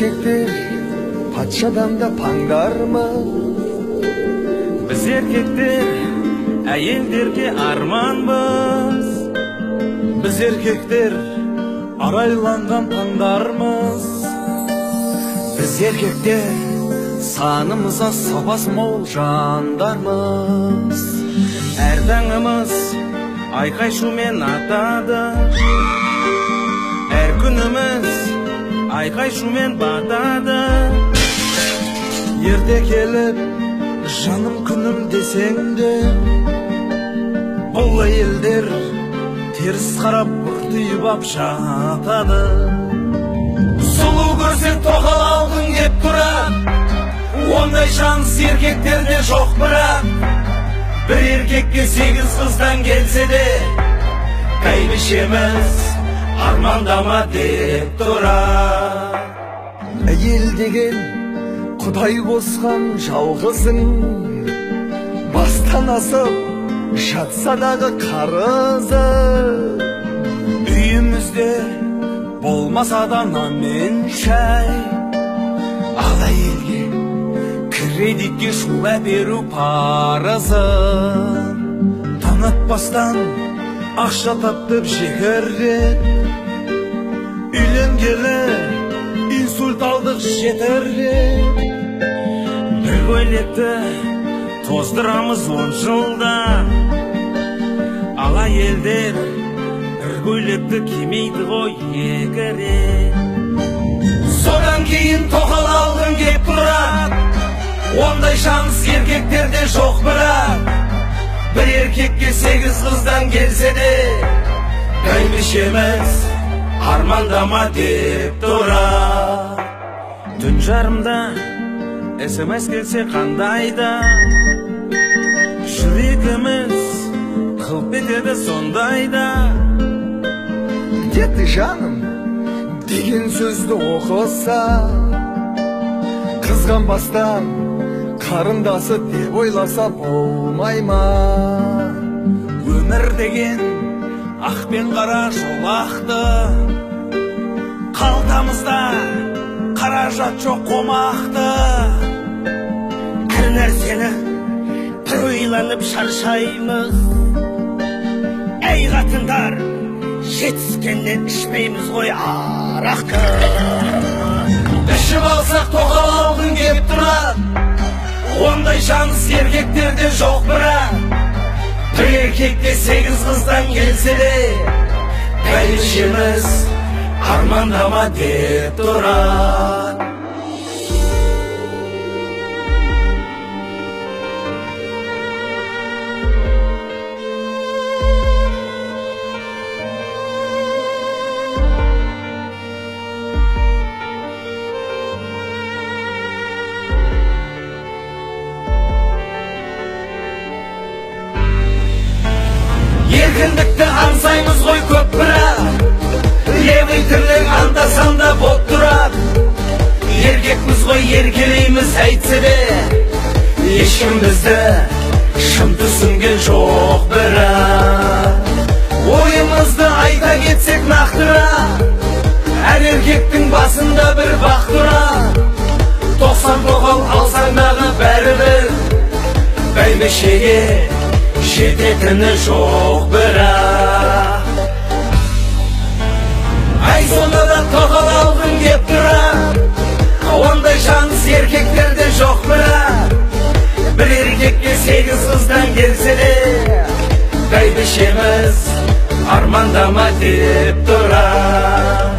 erkekler patşadan da pangdar mı? Biz erkekler әйелдерге арманбыз. Biz erkekler araylangan tаңдармыз. Biz erkekler sanımıza sabas mol jandarmız. Әр таңымыз айқай шумен атады, әр күніміз айқай шумен батады. Ерте келіп жаным күнім десең де, бұл әйелдер теріс қарап бұртиып ап жатады. Сұлу көрсең тоқал алғың кеп тұрады, ондай шанс еркектерде жоқ бірақ. Bir erkekке 8 қыздан келсе де, бәйбішеміз армандама деп тұрады. Әйел деген құдай қосқан жалғызың, бастан асып жатса дағы қарызы. Үйімізде болмаса да нан мен шай, Ал әйелге кредитке шула беру парызы. Таң атпастан ақша таптып жегеррет, үйленгелі инсульт алдық жетеррет. Bir көйлекті тоздырамыз 10 жылда, ал әйелдер бір көйлекті кимейді ғой 2 рет. Содан кейін тоқал алғың кеп тұрады, ондай шанс еркектерде жоқ бірақ. Bir erkekке 8 қыздан келсе де, бәйбішеміз армандама деп тұрады. Түн жарымда СМС келсе қандайда, жүрегіміз қылп етеді сондайда. Где ты, жаным деген сөзді оқыса, қызғанбастан қарындасы деп ойласа болмай ма? Өмір деген ақ пен қара жолақты, қалтамызда қаражат жоқ қомақты. Бір нәрсені бір ойланып шаршаймыз, әй қатындар, жетіскеннен ішпейміз ғой арақты. Ішіп алсақ тоқал алғың кеп тұрады, ондай шанс еркектерде жоқ бірақ. Bir erkekке 8 қыздан келсе де, бәйбішеміз армандама деп тұрады. Еркіндікті аңсаймыз ғой көп бірақ, левый тірлік анда-санда боп тұрады. Еркекпіз ғой еркелейміз әйтсе де, ешкім бізді шын түсінген жоқ бірақ. Ойымызды айта кетсек нақтырақ, әр еркектің басында бір бақ тұрады. 90 тоқал алсаң дағы бәрібір, бәйбішеге жететіні жоқ бірақ. Ай сонда да тоқал алғың кеп тұрады, ондай шанс еркектерде жоқ бірақ. Bir erkekке 8 қыздан келсе де, бәйбішеміз армандама деп тұрады.